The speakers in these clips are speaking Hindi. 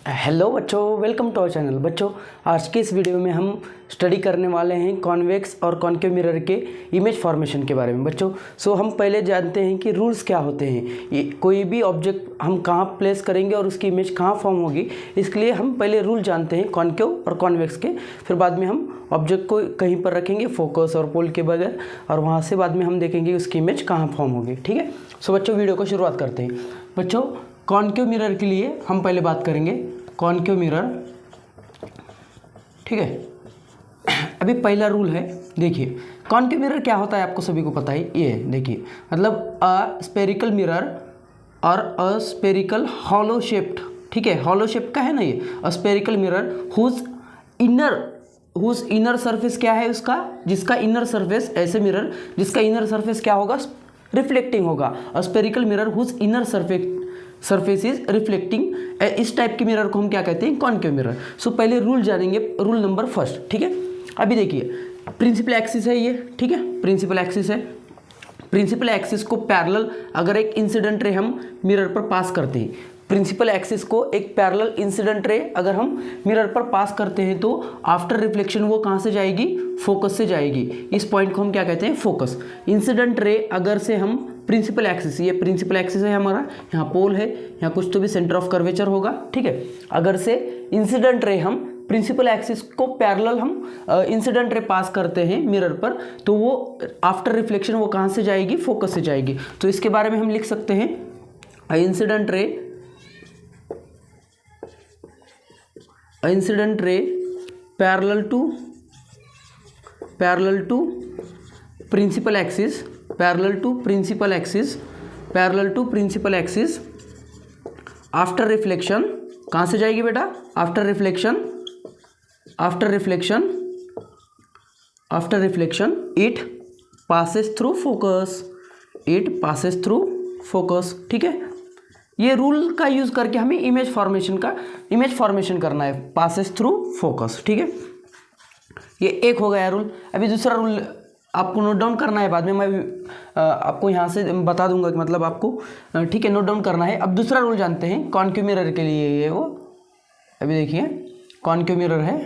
हेलो बच्चों, वेलकम टू आवर चैनल। बच्चों, आज के इस वीडियो में हम स्टडी करने वाले हैं कॉन्वेक्स और कॉन्केव मिरर के इमेज फॉर्मेशन के बारे में। बच्चों हम पहले जानते हैं कि रूल्स क्या होते हैं। ये कोई भी ऑब्जेक्ट हम कहाँ प्लेस करेंगे और उसकी इमेज कहाँ फॉर्म होगी, इसके लिए हम पहले रूल जानते हैं कॉन्केव और कॉन्वेक्स के। फिर बाद में हम ऑब्जेक्ट को कहीं पर रखेंगे फोकस और पोल के बगैर, और वहाँ से बाद में हम देखेंगे उसकी इमेज कहाँ फॉर्म होगी। ठीक है। सो बच्चों, वीडियो को शुरुआत करते हैं। बच्चों, कॉन्केव मिरर के लिए हम पहले बात करेंगे कॉन्केव मिरर। ठीक है। अभी पहला रूल है, देखिए कॉन्केव मिरर क्या होता है आपको सभी को पता है। ये देखिए, मतलब अ स्पेरिकल मिरर और अ स्पेरिकल हॉलो शेप्ड। ठीक है, हॉलो शेप्ड का है ना ये a spherical mirror whose inner surface क्या है उसका, जिसका इनर सरफेस, ऐसे मिरर जिसका इनर सरफेस क्या होगा, रिफ्लेक्टिंग होगा। A spherical mirror whose inner surface is reflecting. इस टाइप के मिरर को हम क्या कहते हैं, कॉन्केव मिरर। सो पहले रूल जानेंगे, रूल नंबर फर्स्ट। ठीक है। अभी देखिए प्रिंसिपल एक्सिस है ये। ठीक है, प्रिंसिपल एक्सिस है। प्रिंसिपल एक्सिस को पैरेलल अगर एक इंसिडेंट रे हम मिरर पर पास करते हैं, प्रिंसिपल एक्सिस को एक पैरेलल इंसिडेंट रे अगर हम मिरर पर पास करते हैं तो आफ्टर रिफ्लेक्शन वो कहाँ से जाएगी, फोकस से जाएगी। इस पॉइंट को हम क्या कहते हैं, फोकस। इंसिडेंट रे अगर से हम प्रिंसिपल एक्सिस, ये प्रिंसिपल एक्सिस है हमारा, यहाँ पोल है, यहाँ कुछ तो भी सेंटर ऑफ कर्वेचर होगा। ठीक है। अगर से इंसिडेंट रे हम प्रिंसिपल एक्सिस को पैरेलल हम इंसिडेंट रे पास करते हैं मिरर पर, तो वो आफ्टर रिफ्लेक्शन वो कहाँ से जाएगी, फोकस से जाएगी। तो इसके बारे में हम लिख सकते हैं incident ray parallel to principal axis, parallel to principal axis after reflection कहाँ से जाएगी बेटा, after reflection it passes through focus. ठीक है। ये रूल का यूज करके हमें इमेज फॉर्मेशन करना है, पासेस थ्रू फोकस। ठीक है, ये एक हो गया रूल। अभी दूसरा रूल आपको नोट डाउन करना है, बाद में मैं आपको यहाँ से बता दूंगा कि मतलब आपको ठीक है नोट डाउन करना है। अब दूसरा रूल जानते हैं कॉन्केव मिरर के लिए, ये वो अभी देखिए कॉन्केव मिरर है।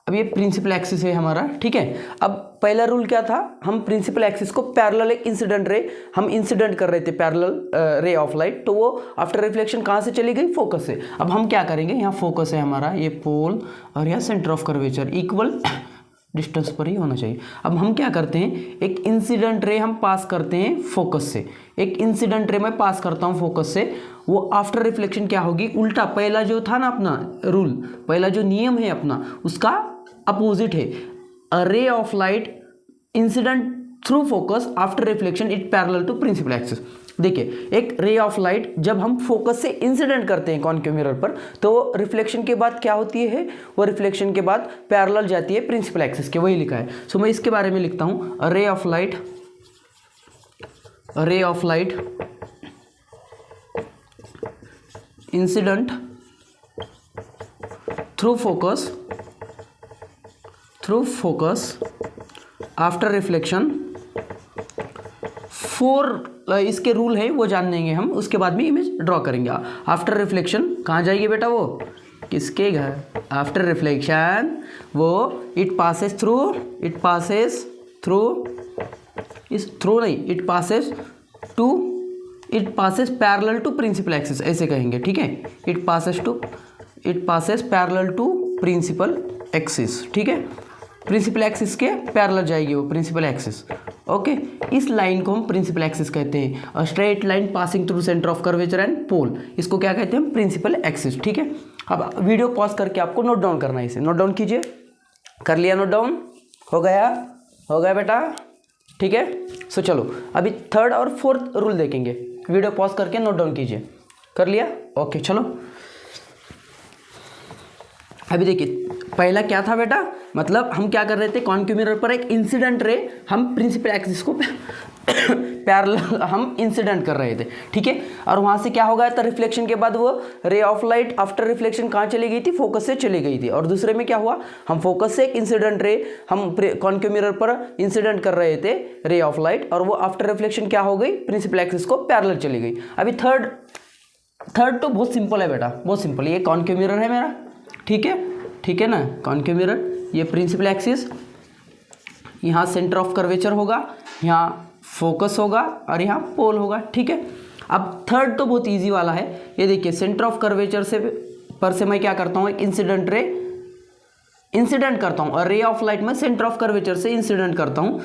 अब ये प्रिंसिपल एक्सिस है हमारा। ठीक है। अब पहला रूल क्या था, हम प्रिंसिपल एक्सिस को पैरेलल एक इंसिडेंट रे हम इंसिडेंट कर रहे थे, पैरेलल रे ऑफ लाइट, तो वो आफ्टर रिफ्लेक्शन कहाँ से चली गई, फोकस से। अब हम क्या करेंगे, यहाँ फोकस है हमारा, ये पोल और यहाँ centre of curvature equal distance पर ही होना चाहिए। अब हम क्या करते हैं, एक इंसिडेंट रे हम पास करते हैं फोकस से, एक इंसिडेंट रे मैं पास करता हूँ फोकस से, वो आफ्टर रिफ्लेक्शन क्या होगी, उल्टा पहला जो था ना अपना रूल, पहला जो नियम है अपना, उसका अपोजिट है। A ray of light incident through focus after reflection it parallel to principal axis. देखिए, एक रे ऑफ लाइट जब हम फोकस से इंसिडेंट करते हैं कॉन्केव मिरर पर, तो रिफ्लेक्शन के बाद क्या होती है, वो रिफ्लेक्शन के बाद पैरेलल जाती है प्रिंसिपल एक्सिस के, वही लिखा है। सो मैं इसके बारे में लिखता हूँ, ray of light incident through focus after reflection. इसके रूल है वो जान लेंगे हम, उसके बाद में इमेज ड्रॉ करेंगे। आफ्टर रिफ्लेक्शन कहाँ जाएगी बेटा, वो किसके घर, आफ्टर रिफ्लेक्शन वो it passes parallel to principal axis, ऐसे कहेंगे। ठीक है, it passes parallel to principal axis. ठीक है, प्रिंसिपल एक्सिस के पैरेलल जाएगी वो प्रिंसिपल एक्सिस। ओके, इस लाइन को हम प्रिंसिपल एक्सिस कहते हैं। अ straight line passing through centre of curvature and pole, इसको क्या कहते हैं, प्रिंसिपल एक्सिस। ठीक है। अब वीडियो पॉज करके आपको नोट डाउन करना है, इसे नोट डाउन कीजिए। कर लिया नोट डाउन, हो गया बेटा। ठीक है। सो चलो अभी थर्ड और फोर्थ रूल देखेंगे, वीडियो पॉज करके नोट डाउन कीजिए। कर लिया, ओके। चलो अभी देखिए पहला क्या था बेटा, मतलब हम क्या कर रहे थे, कॉन्केव मिरर पर एक इंसिडेंट रे हम प्रिंसिपल एक्सिस को पैरेलल हम इंसिडेंट कर रहे थे। ठीक है, और वहाँ से क्या हो गया था, रिफ्लेक्शन के बाद वो रे ऑफ लाइट आफ्टर रिफ्लेक्शन कहाँ चली गई थी, फोकस से चली गई थी। और दूसरे में क्या हुआ, हम फोकस से एक इंसिडेंट रे हम कॉन्केव मिरर पर इंसिडेंट कर रहे थे रे ऑफ लाइट, और वो आफ्टर रिफ्लेक्शन क्या हो गई, प्रिंसिपल एक्सिस को पैरेलल चली गई। अभी थर्ड थर्ड तो बहुत सिंपल है बेटा, बहुत सिंपल। ये कॉनकेव मिरर है मेरा, ठीक है ना, कॉनकेव मिरर। ये प्रिंसिपल एक्सिस, यहाँ सेंटर ऑफ कर्वेचर होगा, यहाँ फोकस होगा और यहाँ पोल होगा, ठीक है। अब थर्ड तो बहुत इजी वाला है। ये देखिए सेंटर ऑफ कर्वेचर से मैं क्या करता हूँ, एक इंसिडेंट रे इंसिडेंट करता हूँ, और रे ऑफ लाइट में सेंटर ऑफ कर्वेचर से इंसिडेंट करता हूँ,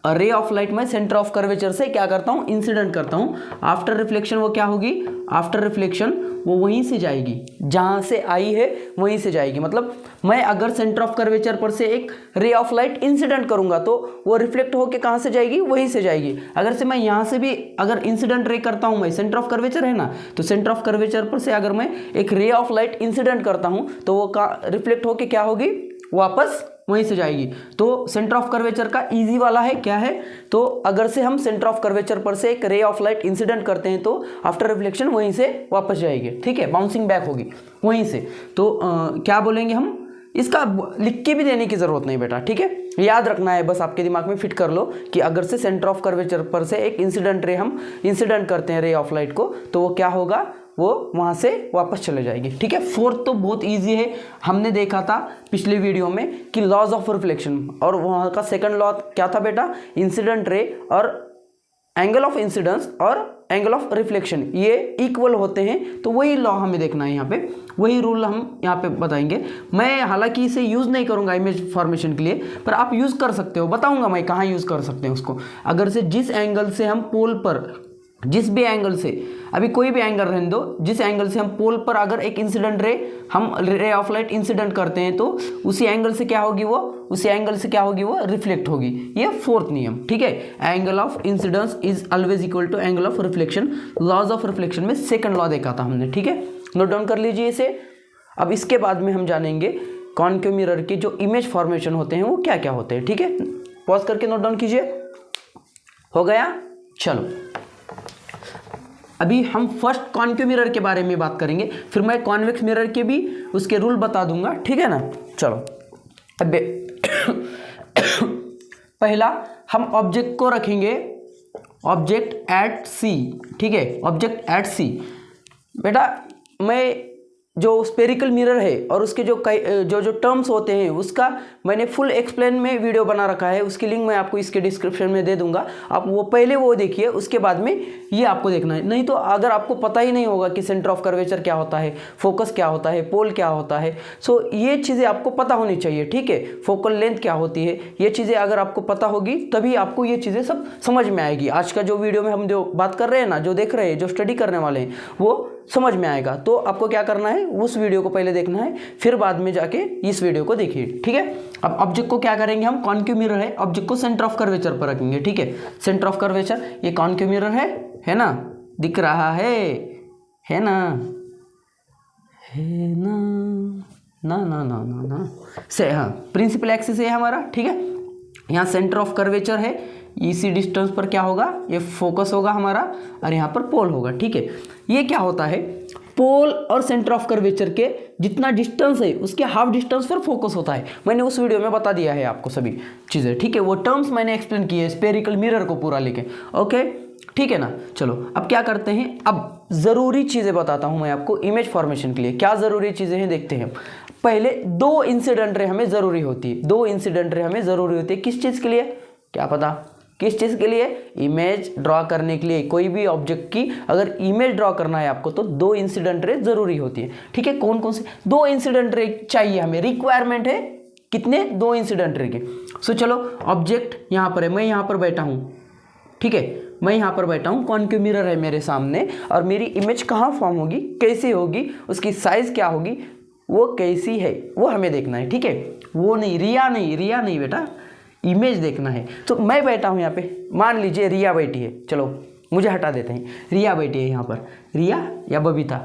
और रे ऑफ लाइट में सेंटर ऑफ कर्वेचर से क्या करता हूँ, इंसिडेंट करता हूँ। आफ्टर रिफ्लेक्शन वो क्या होगी, आफ्टर रिफ्लेक्शन वो वहीं से जाएगी, जहाँ से आई है वहीं से जाएगी। मतलब मैं अगर सेंटर ऑफ कर्वेचर पर से एक रे ऑफ लाइट इंसिडेंट करूँगा तो वो रिफ्लेक्ट होकर कहाँ से जाएगी, वहीं से जाएगी। अगर से मैं यहाँ से भी अगर इंसिडेंट रे करता हूँ, मैं सेंटर ऑफ कर्वेचर है ना, तो सेंटर ऑफ कर्वेचर पर से अगर मैं एक रे ऑफ लाइट इंसिडेंट करता हूँ तो वो रिफ्लेक्ट होकर क्या होगी, वापस वहीं से जाएगी। तो सेंटर ऑफ कर्वेचर का इजी वाला है क्या है, तो अगर से हम सेंटर ऑफ कर्वेचर पर से एक रे ऑफ लाइट इंसिडेंट करते हैं तो आफ्टर रिफ्लेक्शन वहीं से वापस जाएगी, ठीक है, बाउंसिंग बैक होगी वहीं से। तो क्या बोलेंगे हम, इसका लिख के भी देने की ज़रूरत नहीं बेटा, ठीक है, याद रखना है, बस आपके दिमाग में फिट कर लो कि अगर से सेंटर ऑफ कर्वेचर पर से एक इंसिडेंट रे हम इंसिडेंट करते हैं रे ऑफ लाइट को, तो वो क्या होगा, वो वहाँ से वापस चले जाएगी, ठीक है। फोर्थ तो बहुत इजी है, हमने देखा था पिछले वीडियो में कि लॉज ऑफ रिफ्लेक्शन, और वहाँ का सेकंड लॉ क्या था बेटा, इंसिडेंट रे और एंगल ऑफ इंसिडेंस और एंगल ऑफ रिफ्लेक्शन ये इक्वल होते हैं। तो वही लॉ हमें देखना है यहाँ पे, वही रूल हम यहाँ पे बताएंगे। मैं हालांकि इसे यूज़ नहीं करूँगा इमेज फॉर्मेशन के लिए, पर आप यूज़ कर सकते हो, बताऊँगा मैं कहाँ यूज़ कर सकते हैं उसको। अगर से जिस एंगल से हम पोल पर, जिस भी एंगल से, अभी कोई भी एंगल रहने दो, जिस एंगल से हम पोल पर अगर एक इंसिडेंट रे, हम रे ऑफ लाइट इंसिडेंट करते हैं तो उसी एंगल से क्या होगी, वो उसी एंगल से क्या होगी, वो रिफ्लेक्ट होगी। ये फोर्थ नियम, ठीक है। Angle of incidence is always equal to angle of reflection. Laws of reflection में सेकंड लॉ देखा था हमने, ठीक है, नोट डाउन कर लीजिए इसे। अब इसके बाद में हम जानेंगे कॉनकेव मिरर के जो इमेज फॉर्मेशन होते हैं वो क्या क्या होते हैं, ठीक है। पॉज करके नोट डाउन कीजिए, हो गया। चलो अभी हम फर्स्ट कॉनकेव मिरर के बारे में बात करेंगे, फिर मैं कॉन्वेक्स मिरर के भी उसके रूल बता दूंगा, ठीक है ना। चलो अब पहला हम ऑब्जेक्ट को रखेंगे, ऑब्जेक्ट एट सी, ठीक है, ऑब्जेक्ट एट सी। बेटा मैं जो स्पेरिकल मिरर है और उसके जो टर्म्स होते हैं उसका मैंने फुल एक्सप्लेन में वीडियो बना रखा है, उसकी लिंक मैं आपको इसके डिस्क्रिप्शन में दे दूंगा, आप वो पहले वो देखिए, उसके बाद में ये आपको देखना है। नहीं तो अगर आपको पता ही नहीं होगा कि सेंटर ऑफ कर्वेचर क्या होता है, फोकस क्या होता है, पोल क्या होता है, सो ये चीज़ें आपको पता होनी चाहिए, ठीक है। फोकल लेंथ क्या होती है, ये चीज़ें अगर आपको पता होगी तभी आपको ये चीज़ें सब समझ में आएगी। आज का जो वीडियो में हम जो बात कर रहे हैं ना, जो देख रहे हैं, जो स्टडी करने वाले हैं, वो समझ में आएगा। तो आपको क्या करना है, उस वीडियो को पहले देखना है, फिर बाद में जाके इस वीडियो को देखिए, ठीक है। अब ऑब्जेक्ट को क्या करेंगे हम, कॉनकेव मिरर है, ऑब्जेक्ट को सेंटर ऑफ कर्वेचर पर रखेंगे, ठीक है। सेंटर ऑफ कर्वेचर, ये कॉनकेव मिरर है ना, दिख रहा है ना, ना से, हाँ, प्रिंसिपल एक्सिस है हमारा, ठीक है। यहाँ सेंटर ऑफ कर्वेचर है, इसी डिस्टेंस पर क्या होगा, ये फोकस होगा हमारा, और यहाँ पर पोल होगा, ठीक है। ये क्या होता है, पोल और सेंटर ऑफ कर्वेचर के जितना डिस्टेंस है उसके हाफ डिस्टेंस पर फोकस होता है। मैंने उस वीडियो में बता दिया है आपको सभी चीज़ें, ठीक है, वो टर्म्स मैंने एक्सप्लेन किए स्पेरिकल मिरर को पूरा लेके, ओके, ठीक है ना। चलो अब क्या करते हैं, अब ज़रूरी चीज़ें बताता हूँ मैं आपको इमेज फॉर्मेशन के लिए, क्या ज़रूरी चीज़ें हैं देखते हैं। पहले दो इंसिडेंट रे हमें ज़रूरी होती है, दो इंसिडेंट रे हमें ज़रूरी होती है, किस चीज़ के लिए, क्या पता किस चीज़ के लिए, इमेज ड्रॉ करने के लिए। कोई भी ऑब्जेक्ट की अगर इमेज ड्रॉ करना है आपको तो दो इंसिडेंट रे ज़रूरी होती है, ठीक है। कौन कौन से दो इंसिडेंट रे चाहिए हमें, रिक्वायरमेंट है कितने, दो इंसिडेंट रे के। सो चलो ऑब्जेक्ट यहाँ पर है, मैं यहाँ पर बैठा हूँ, ठीक है, मैं यहाँ पर बैठा हूँ, कॉनकेव मिरर है मेरे सामने, और मेरी इमेज कहाँ फॉर्म होगी, कैसे होगी, उसकी साइज़ क्या होगी, वो कैसी है, वो हमें देखना है, ठीक है। वो नहीं, रिया नहीं बेटा, इमेज देखना है। तो मैं बैठा हूँ यहाँ पे, मान लीजिए रिया बैठी है, चलो मुझे हटा देते हैं, रिया बैठी है यहाँ पर, रिया या बबीता,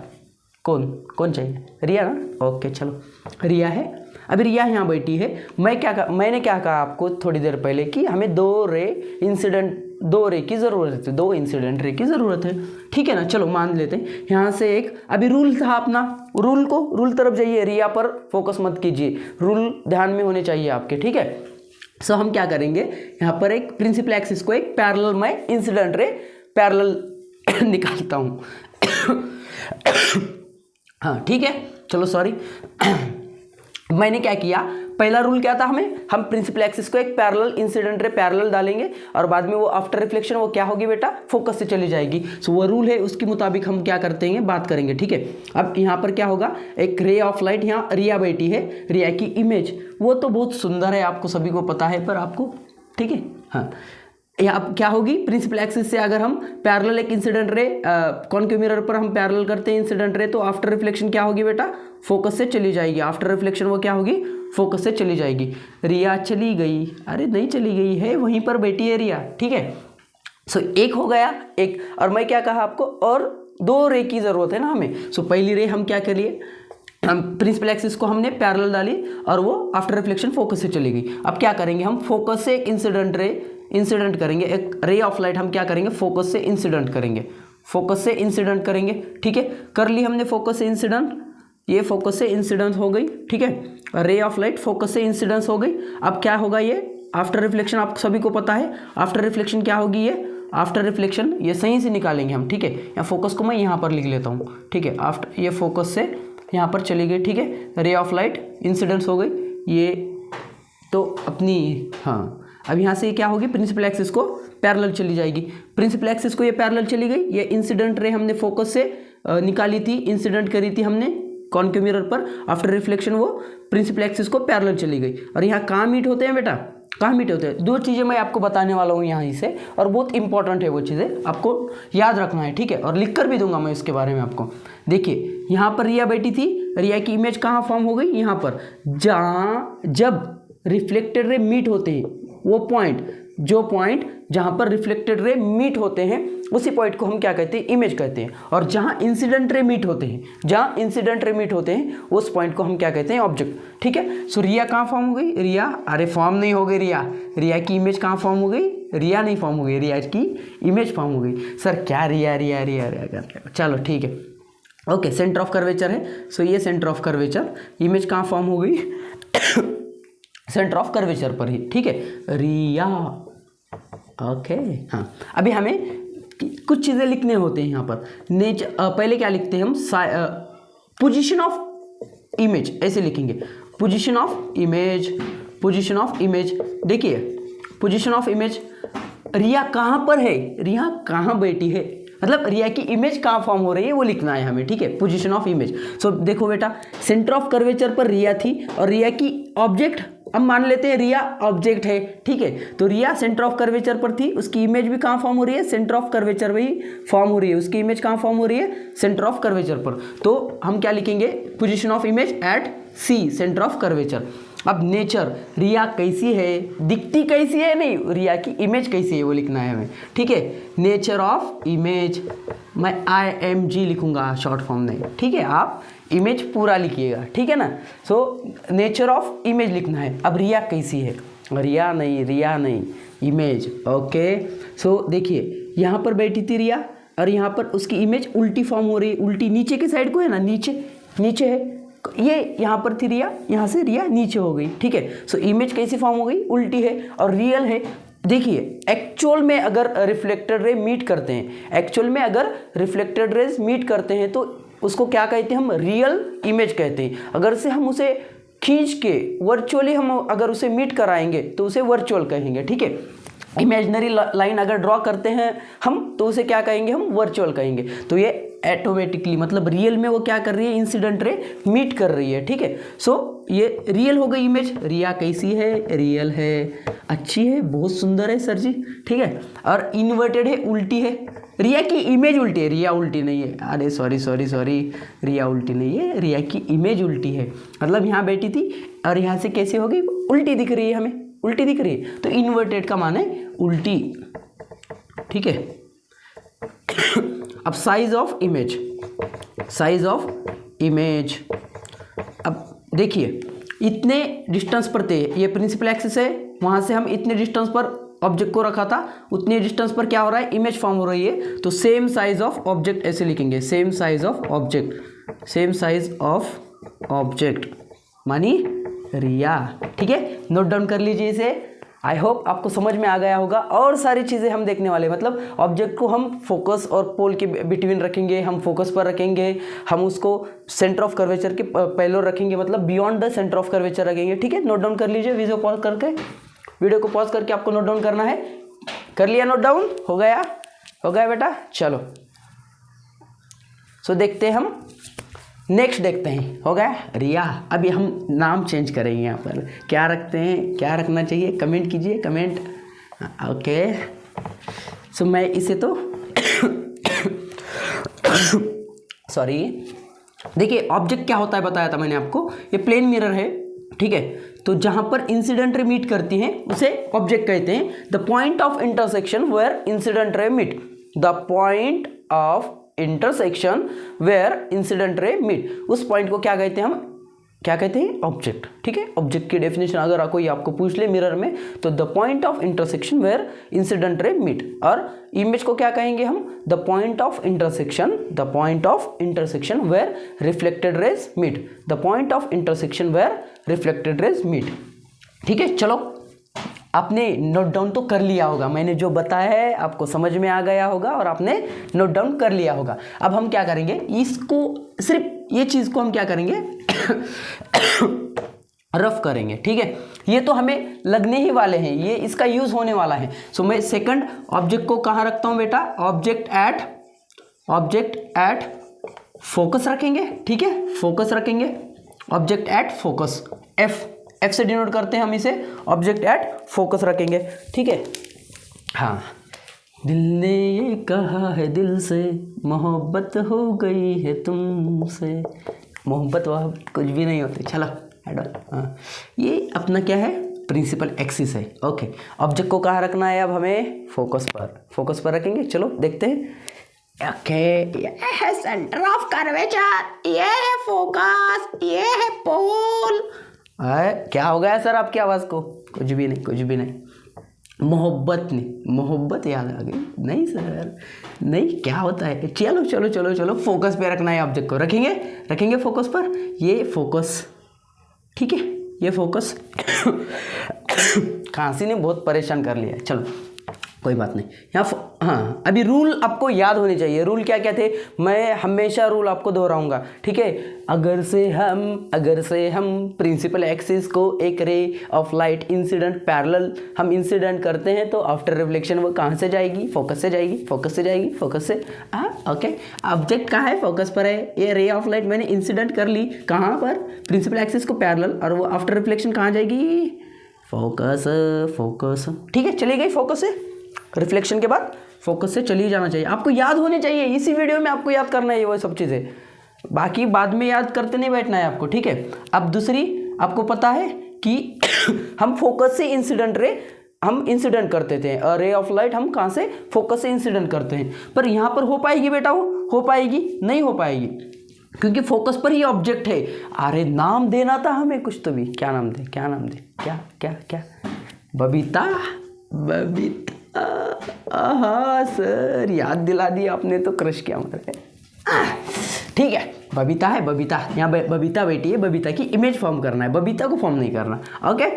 कौन चाहिए, रिया ना, ओके चलो रिया है। अभी रिया यहाँ बैठी है, मैंने क्या कहा आपको थोड़ी देर पहले कि हमें दो रे की ज़रूरत है, दो इंसिडेंट रे की ज़रूरत है, ठीक है ना। चलो मान लेते हैं यहाँ से एक, अभी रूल था अपना, रूल तरफ जाइए, रिया पर फोकस मत कीजिए, रूल ध्यान में होने चाहिए आपके, ठीक है। सो हम क्या करेंगे, यहाँ पर एक प्रिंसिपल एक्सिस को एक पैरेलल में इंसिडेंट रे पैरेलल निकालता हूँ हाँ ठीक है, चलो सॉरी। मैंने क्या किया, पहला रूल क्या था हम प्रिंसिपल एक्सिस को एक पैरेलल इंसिडेंट रे पैरेलल डालेंगे और बाद में वो आफ्टर रिफ्लेक्शन वो क्या होगी बेटा, फोकस से चली जाएगी। सो वो रूल है, उसके मुताबिक हम क्या करते हैं बात करेंगे, ठीक है। अब यहाँ पर क्या होगा, एक रे ऑफ लाइट, यहाँ रिया बैठी है, रिया की इमेज वो तो बहुत सुंदर है, आपको सभी को पता है, पर आपको ठीक है हाँ। यहाँ क्या होगी, प्रिंसिपल एक्सिस से अगर हम पैरेलल एक इंसिडेंट रे कॉनकेव मिरर पर हम पैरेलल करते हैं इंसिडेंट रे, तो आफ्टर रिफ्लेक्शन क्या होगी बेटा, फोकस से चली जाएगी। आफ्टर रिफ्लेक्शन वो क्या होगी, फोकस से चली जाएगी। रिया चली गई, अरे नहीं चली गई है, वहीं पर बैठी है रिया, ठीक है। सो एक हो गया एक, और मैं क्या कहा आपको, और 2 रे की जरूरत है ना हमें। सो पहली रे हम क्या करिए, हम प्रिंसिपल एक्सिस को हमने पैरेलल डाली और वो आफ्टर रिफ्लेक्शन फोकस से चली गई। अब क्या करेंगे, हम फोकस से एक इंसिडेंट करेंगे, एक रे ऑफ लाइट हम क्या करेंगे, फोकस से इंसिडेंट करेंगे, फोकस से इंसिडेंट करेंगे, ठीक है। कर ली हमने फोकस से इंसिडेंट, ये फोकस से इंसिडेंस हो गई, ठीक है। रे ऑफ लाइट फोकस से इंसिडेंस हो गई। अब क्या होगा, ये आफ्टर रिफ्लेक्शन आप सभी को पता है, आफ्टर रिफ्लेक्शन क्या होगी, ये आफ्टर रिफ्लेक्शन ये सही से निकालेंगे हम, ठीक है। या फोकस को मैं यहाँ पर लिख लेता हूँ, ठीक है। आफ्टर ये फोकस से यहाँ पर चली गई, ठीक है। रे ऑफ लाइट इंसिडेंस हो गई, ये तो अपनी हाँ। अब यहाँ से क्या होगी, प्रिंसिपल एक्सिस को पैरेलल चली जाएगी, प्रिंसिपल एक्सिस को ये पैरेलल चली गई। ये इंसिडेंट रे हमने फोकस से निकाली थी, इंसिडेंट करी थी हमने कॉनकेव मिरर पर, आफ्टर रिफ्लेक्शन वो प्रिंसिपल एक्सिस को पैरेलल चली गई। और यहाँ कहाँ मीट होते हैं बेटा, कहाँ मीट होते हैं, 2 चीज़ें मैं आपको बताने वाला हूँ यहाँ से, और बहुत इंपॉर्टेंट है वो चीज़ें, आपको याद रखना है, ठीक है। और लिख कर भी दूंगा मैं इसके बारे में आपको। देखिए यहाँ पर रिया बैठी थी, रिया की इमेज कहाँ फॉर्म हो गई, यहाँ पर, जहाँ जब रिफ्लेक्टेड रे मीट होते हैं, वो पॉइंट, जो पॉइंट जहाँ पर रिफ्लेक्टेड रे मीट होते हैं उसी पॉइंट को हम क्या कहते हैं, इमेज कहते हैं। और जहाँ इंसिडेंट रे मीट होते हैं, जहाँ इंसिडेंट रे मीट होते हैं उस पॉइंट को हम क्या कहते हैं, ऑब्जेक्ट, ठीक है। सो रिया कहाँ फॉर्म हो गई, रिया, अरे फॉर्म नहीं हो गई रिया, रिया की इमेज कहाँ फॉर्म हो गई, रिया नहीं फॉर्म हो गई, रिया की इमेज फॉर्म हो गई। सर क्या रिया रिया रिया रिया कर रहे हो, चलो ठीक है, ओके। सेंटर ऑफ कर्वेचर है, सो ये सेंटर ऑफ कर्वेचर, इमेज कहाँ फॉर्म हो गई, सेंटर ऑफ कर्वेचर पर ही, ठीक है, रिया, ओके हाँ। अभी हमें कुछ चीज़ें लिखने होते हैं यहाँ पर, पहले क्या लिखते हैं हम, पोजीशन ऑफ इमेज, ऐसे लिखेंगे, position of image, position of image. देखिए पोजीशन ऑफ इमेज, रिया कहाँ पर है, रिया कहाँ बैठी है, मतलब रिया की इमेज कहाँ फॉर्म हो रही है वो लिखना है हमें, ठीक है। Position of image. सो देखो बेटा, सेंटर ऑफ कर्वेचर पर रिया थी और रिया की ऑब्जेक्ट, अब मान लेते हैं रिया ऑब्जेक्ट है, ठीक है। तो रिया सेंटर ऑफ कर्वेचर पर थी, उसकी इमेज भी कहाँ फॉर्म हो रही है, सेंटर ऑफ कर्वेचर में ही फॉर्म हो रही है, उसकी इमेज कहाँ फॉर्म हो रही है, सेंटर ऑफ कर्वेचर पर। तो हम क्या लिखेंगे, position of image at C, centre of curvature. अब नेचर, रिया कैसी है, दिखती कैसी है नहीं, रिया की इमेज कैसी है वो लिखना है हमें, ठीक है। नेचर ऑफ इमेज, मैं IMG लिखूंगा शॉर्ट फॉर्म में, ठीक है। आप इमेज पूरा लिखिएगा, ठीक है ना। सो नेचर ऑफ इमेज लिखना है। अब रिया कैसी है, रिया नहीं, इमेज, ओके। सो देखिए यहाँ पर बैठी थी रिया और यहाँ पर उसकी इमेज उल्टी फॉर्म हो रही है, उल्टी नीचे की साइड को है ना, नीचे है, ये यहाँ पर थी रिया, यहाँ से रिया नीचे हो गई, ठीक है। सो इमेज कैसी फॉर्म हो गई, उल्टी है और रियल है। देखिए एक्चुअल में अगर रिफ्लेक्टेड रे मीट करते हैं, एक्चुअल में अगर रिफ्लेक्टेड रेज मीट करते हैं तो उसको क्या कहते हैं, हम रियल इमेज कहते हैं। अगर से हम उसे खींच के वर्चुअली हम अगर उसे मीट कराएंगे तो उसे वर्चुअल कहेंगे, ठीक है। इमेजिनरी लाइन अगर ड्रॉ करते हैं हम तो उसे क्या कहेंगे, हम वर्चुअल कहेंगे। तो ये ऑटोमेटिकली मतलब रियल में वो क्या कर रही है, इंसिडेंट रे मीट कर रही है, ठीक है। सो ये रियल हो गई इमेज। रिया कैसी है, रियल है, अच्छी है, बहुत सुंदर है सर जी, ठीक है। और इन्वर्टेड है, उल्टी है, रिया की इमेज उल्टी है, रिया उल्टी नहीं है, अरे सॉरी, रिया उल्टी नहीं है, रिया की इमेज उल्टी है। मतलब यहाँ बैठी थी और यहाँ से कैसे हो गई, उल्टी दिख रही है, हमें उल्टी दिख रही है, तो इन्वर्टेड का माने उल्टी, ठीक है। अब साइज ऑफ इमेज, अब देखिए इतने डिस्टेंस पर थे, ये प्रिंसिपल एक्सिस है, वहाँ से हम इतने डिस्टेंस पर ऑब्जेक्ट को रखा था, उतने डिस्टेंस पर क्या हो रहा है, इमेज फॉर्म हो रही है। तो सेम साइज ऑफ ऑब्जेक्ट ऐसे लिखेंगे, सेम साइज ऑफ ऑब्जेक्ट मानी रिया, ठीक है। नोट डाउन कर लीजिए इसे, आई होप आपको समझ में आ गया होगा। और सारी चीज़ें हम देखने वाले, मतलब ऑब्जेक्ट को हम फोकस और पोल के बिटवीन रखेंगे, हम फोकस पर रखेंगे, हम उसको सेंटर ऑफ कर्वेचर के पहले रखेंगे, मतलब beyond the centre of curvature रखेंगे। ठीक है, नोट डाउन कर लीजिए, वीडियो पॉज करके, वीडियो को पॉज करके आपको नोट डाउन करना है। कर लिया नोट डाउन? हो गया बेटा, चलो। सो देखते हैं हम नेक्स्ट, देखते हैं। हो गया रिया? अभी हम नाम चेंज करेंगे यहाँ पर, क्या रखते हैं, क्या रखना चाहिए, कमेंट कीजिए, कमेंट। ओके, सो मैं इसे तो सॉरी, देखिए ऑब्जेक्ट क्या होता है बताया था मैंने आपको, ये प्लेन मिरर है। ठीक है, तो जहाँ पर इंसिडेंट रे मीट करती हैं उसे ऑब्जेक्ट कहते हैं। The point of intersection where incident ray meet, the point of intersection where incident ray meet, उस पॉइंट को क्या कहते हैं, हम क्या कहते हैं, ऑब्जेक्ट। ठीक है, ऑब्जेक्ट की डेफिनेशन अगर कोई आपको पूछ ले मिरर में, तो the point of intersection where incident ray meet. और इमेज को क्या कहेंगे हम, the point of intersection, the point of intersection where reflected rays meet, the point of intersection where reflected rays meet. ठीक है, चलो आपने नोट डाउन तो कर लिया होगा, मैंने जो बताया है आपको समझ में आ गया होगा और आपने नोट डाउन कर लिया होगा। अब हम क्या करेंगे, इसको सिर्फ ये चीज़ को हम क्या करेंगे रफ करेंगे। ठीक है, ये तो हमें लगने ही वाले हैं, ये इसका यूज़ होने वाला है। सो मैं सेकंड ऑब्जेक्ट को कहाँ रखता हूँ बेटा, ऑब्जेक्ट एट फोकस रखेंगे। ठीक है, फोकस रखेंगे, ऑब्जेक्ट एट फोकस, एफ से डिनोट करते हैं हम इसे, ऑब्जेक्ट एट फोकस रखेंगे। ठीक है, हाँ, दिल ने ये कहा है दिल से, मोहब्बत हो गई है तुमसे, मोहब्बत वह कुछ भी नहीं होती। चलो हाँ, ये अपना क्या है, प्रिंसिपल एक्सिस है। ओके, ऑब्जेक्ट को कहाँ रखना है अब हमें, फोकस पर रखेंगे। चलो देखते हैं। ओके, ये है सेंटर ऑफ कर्वेचर, ये है फोकस, ये है पोल। क्या हो गया सर आपकी आवाज़ को, कुछ भी नहीं, मोहब्बत याद आ गई, नहीं सर नहीं, क्या होता है, चलो फोकस पे रखना है ऑब्जेक्ट को, रखेंगे फोकस पर, ये फोकस। ठीक है, ये फोकस खांसी ने बहुत परेशान कर लिया है, चलो कोई बात नहीं। यहाँ हाँ, अभी रूल आपको याद होने चाहिए। रूल क्या क्या थे, मैं हमेशा रूल आपको दोहराऊंगा। ठीक है, अगर से हम प्रिंसिपल एक्सिस को एक रे ऑफ लाइट इंसिडेंट पैरेलल हम इंसिडेंट करते हैं, तो आफ्टर रिफ्लेक्शन वो कहाँ से जाएगी, फोकस से जाएगी। ओके, ऑब्जेक्ट कहाँ है, फोकस पर है, ये रे ऑफ लाइट मैंने इंसिडेंट कर ली कहाँ पर, प्रिंसिपल एक्सिस को पैरेलल, और वो आफ्टर रिफ्लेक्शन कहाँ जाएगी, फोकस। ठीक है, चली गई फोकस से, रिफ्लेक्शन के बाद फोकस से चली जाना चाहिए, आपको याद होने चाहिए। इसी वीडियो में आपको याद करना है वो सब चीज़ें, बाकी बाद में याद करते नहीं बैठना है आपको। ठीक है, अब दूसरी आपको पता है कि हम फोकस से इंसिडेंट रे हम इंसिडेंट करते थे, रे ऑफ लाइट हम कहाँ से, फोकस से इंसिडेंट करते हैं। पर यहाँ पर हो पाएगी बेटा, वो हो पाएगी, नहीं हो पाएगी, क्योंकि फोकस पर ही ऑब्जेक्ट है। अरे नाम देना था हमें कुछ तो भी, क्या नाम दे, क्या बबीता। हाँ सर, याद दिला दिया आपने तो, क्रश किया मतलब। ठीक है, बबीता है, यहाँ बबीता बैठी है, बबीता की इमेज फॉर्म करना है, बबीता को फॉर्म नहीं करना। ओके,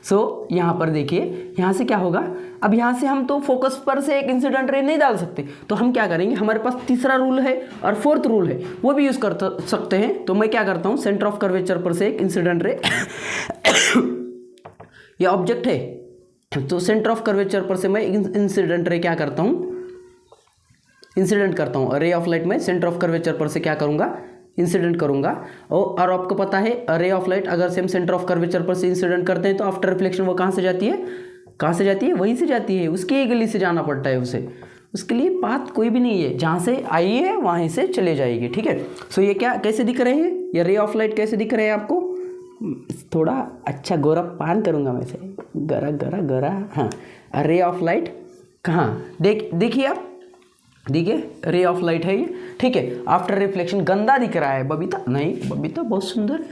सो यहाँ पर देखिए, यहाँ से क्या होगा, अब यहाँ से हम तो फोकस पर से एक इंसिडेंट रे नहीं डाल सकते, तो हम क्या करेंगे, हमारे पास तीसरा रूल है और फोर्थ रूल है, वो भी यूज़ कर सकते हैं। तो मैं क्या करता हूँ, सेंटर ऑफ कर्वेचर पर से एक इंसिडेंट रे ये ऑब्जेक्ट है, तो सेंटर ऑफ कर्वेचर पर से मैं इंसिडेंट रे क्या करता हूँ, इंसिडेंट करता हूँ। रे ऑफ लाइट में सेंटर ऑफ कर्वेचर पर से क्या करूँगा, इंसिडेंट करूँगा। और आपको पता है रे ऑफ लाइट अगर से हम सेंटर ऑफ कर्वेचर पर से इंसिडेंट करते हैं, तो आफ्टर रिफ्लेक्शन वो कहाँ से जाती है, वहीं से जाती है, उसकी ही गली से जाना पड़ता है उसे, उसके लिए बात कोई भी नहीं है, जहाँ से आई है वहीं से चले जाएगी। ठीक है, सो ये क्या कैसे दिख रहे हैं, ये रे ऑफ लाइट कैसे दिख रहे हैं आपको, थोड़ा अच्छा गोरा पान करूँगा मैं से, गरा। हाँ, रे ऑफ लाइट कहाँ, देखिए आप, देखिए रे ऑफ लाइट है ये। ठीक है, आफ्टर रिफ्लेक्शन गंदा दिख रहा है, बबीता नहीं, बबीता बहुत सुंदर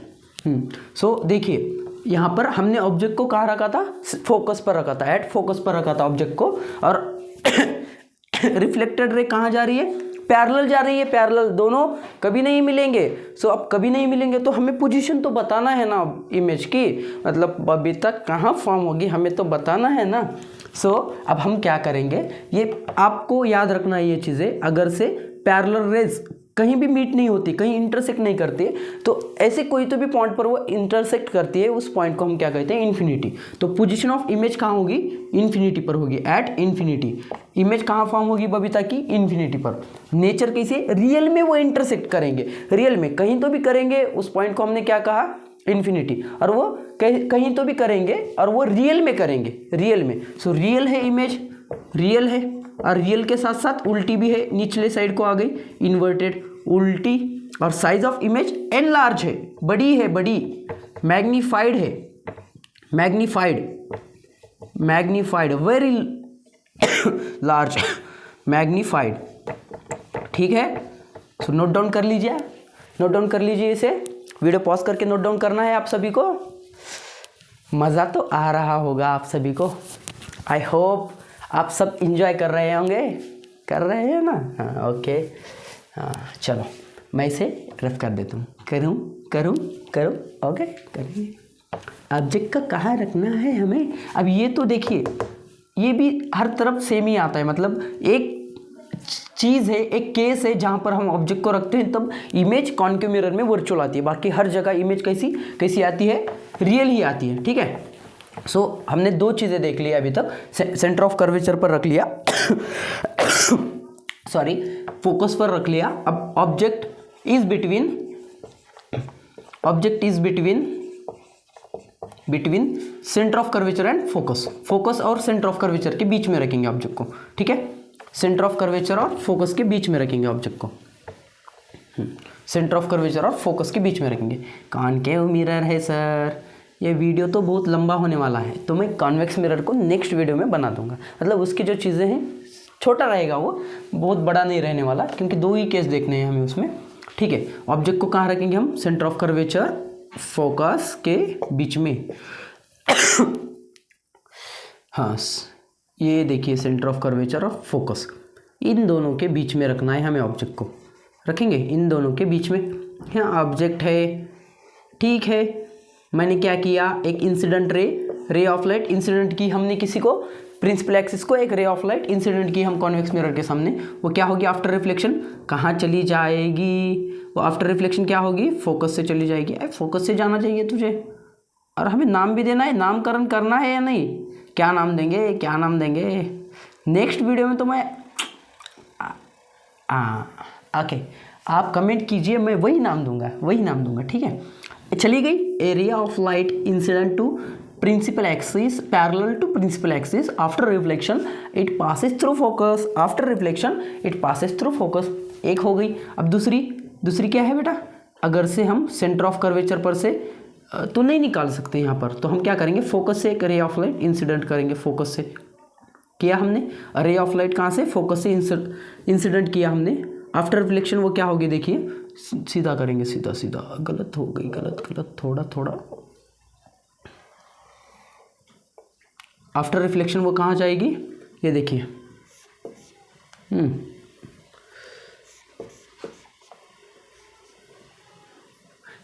है। सो देखिए, यहाँ पर हमने ऑब्जेक्ट को कहाँ रखा था, फोकस पर रखा था, एट फोकस पर रखा था ऑब्जेक्ट को, और रिफ्लेक्टेड रे कहाँ जा रही है, पैरेलल जा रही है, पैरेलल, दोनों कभी नहीं मिलेंगे। सो अब कभी नहीं मिलेंगे तो हमें पोजीशन तो बताना है ना इमेज की, मतलब अभी तक कहाँ फॉर्म होगी हमें तो बताना है ना। सो अब हम क्या करेंगे, ये आपको याद रखना है ये चीज़ें, अगर से पैरेलल रेज कहीं भी मीट नहीं होती, कहीं इंटरसेक्ट नहीं करती, तो ऐसे कोई तो भी पॉइंट पर वो इंटरसेक्ट करती है, उस पॉइंट को हम क्या कहते हैं, इन्फिनिटी। तो पोजीशन ऑफ इमेज कहाँ होगी, इन्फिनिटी पर होगी, एट इन्फिनिटी। इमेज कहाँ फॉर्म होगी बबीता की, इन्फिनिटी पर। नेचर कैसे, रियल में वो इंटरसेक्ट करेंगे, रियल में कहीं तो भी करेंगे, उस पॉइंट को हमने क्या कहा, इन्फिनिटी। और वो कहीं तो भी करेंगे और वो रियल में करेंगे, रियल में। सो रियल है इमेज, रियल है, और रियल के साथ साथ उल्टी भी है, निचले साइड को आ गई इन्वर्टेड, उल्टी। और size of image an large है, बड़ी है, बड़ी, मैग्नीफाइड है, magnified, magnified, very large, magnified, ठीक है। सो नोट डाउन कर लीजिए, नोट डाउन कर लीजिए, इसे वीडियो पॉज करके नोट डाउन करना है आप सभी को। मज़ा तो आ रहा होगा आप सभी को, आई होप आप सब इंजॉय कर रहे होंगे, कर रहे हैं ना, हाँ ओके। हाँ चलो मैं इसे रफ कर देता हूँ, करूँ, ओके करेंगे। ऑब्जेक्ट का कहाँ रखना है हमें, अब ये तो देखिए ये भी हर तरफ सेम ही आता है, मतलब एक चीज़ है, एक केस है जहाँ पर हम ऑब्जेक्ट को रखते हैं तब इमेज कॉन्केव मिरर में वर्चुअल आती है, बाकी हर जगह इमेज कैसी आती है, रियल ही आती है, ठीक है। सो हमने दो चीज़ें देख ली अभी तक, सेंटर ऑफ कर्वेचर पर रख लिया सॉरी, फोकस पर रख लिया। अब object is between centre of curvature and focus, focus और सेंटर ऑफ कर्वेचर के बीच में रखेंगे ऑब्जेक्ट को, ठीक है। सेंटर ऑफ कर्वेचर और फोकस के बीच में रखेंगे ऑब्जेक्ट को, सेंटर ऑफ कर्वेचर और फोकस के बीच में रखेंगे। कॉन्केव मिरर है सर, ये वीडियो तो बहुत लंबा होने वाला है, तो मैं कॉन्वेक्स मिरर को नेक्स्ट वीडियो में बना दूंगा, मतलब उसकी जो चीज़ें हैं छोटा रहेगा, वो बहुत बड़ा नहीं रहने वाला, क्योंकि दो ही केस देखने हैं हमें उसमें, ठीक है। ऑब्जेक्ट को कहाँ रखेंगे हम, सेंटर ऑफ कर्वेचर फोकस के बीच में हाँ ये देखिए, सेंटर ऑफ कर्वेचर और फोकस, इन दोनों के बीच में रखना है हमें ऑब्जेक्ट को, रखेंगे इन दोनों के बीच में। यहाँ ऑब्जेक्ट है, ठीक है, मैंने क्या किया, एक incident ray of light incident की हमने, किसी को प्रिंसिपल एक्सिस को एक रे ऑफ लाइट इंसिडेंट की हम कॉन्वेक्स मिरर के सामने, वो क्या होगी, आफ्टर रिफ्लेक्शन कहाँ चली जाएगी, वो आफ्टर रिफ्लेक्शन क्या होगी, फोकस से चली जाएगी। अरे फोकस से जाना चाहिए तुझे, और हमें नाम भी देना है, नामकरण करना है या नहीं, क्या नाम देंगे, क्या नाम देंगे नेक्स्ट वीडियो में, तो मैं ओके आप कमेंट कीजिए, मैं वही नाम दूंगा, ठीक है। चली गई, a ray of light incident to principal axis, parallel to principal axis, after reflection it passes through focus, after reflection it passes through focus, एक हो गई। अब दूसरी क्या है बेटा, अगर से हम सेंटर ऑफ कर्वेचर पर से तो नहीं निकाल सकते यहाँ पर, तो हम क्या करेंगे, फोकस से एक रे ऑफ लाइट इंसिडेंट करेंगे, फोकस से किया हमने, रे ऑफ लाइट कहाँ से, फोकस से इंसिडेंट किया हमने, आफ्टर रिफ्लेक्शन वो क्या होगी, देखिए सीधा करेंगे, सीधा, गलत हो गई, गलत थोड़ा, आफ्टर रिफ्लेक्शन वो कहाँ जाएगी, ये देखिए,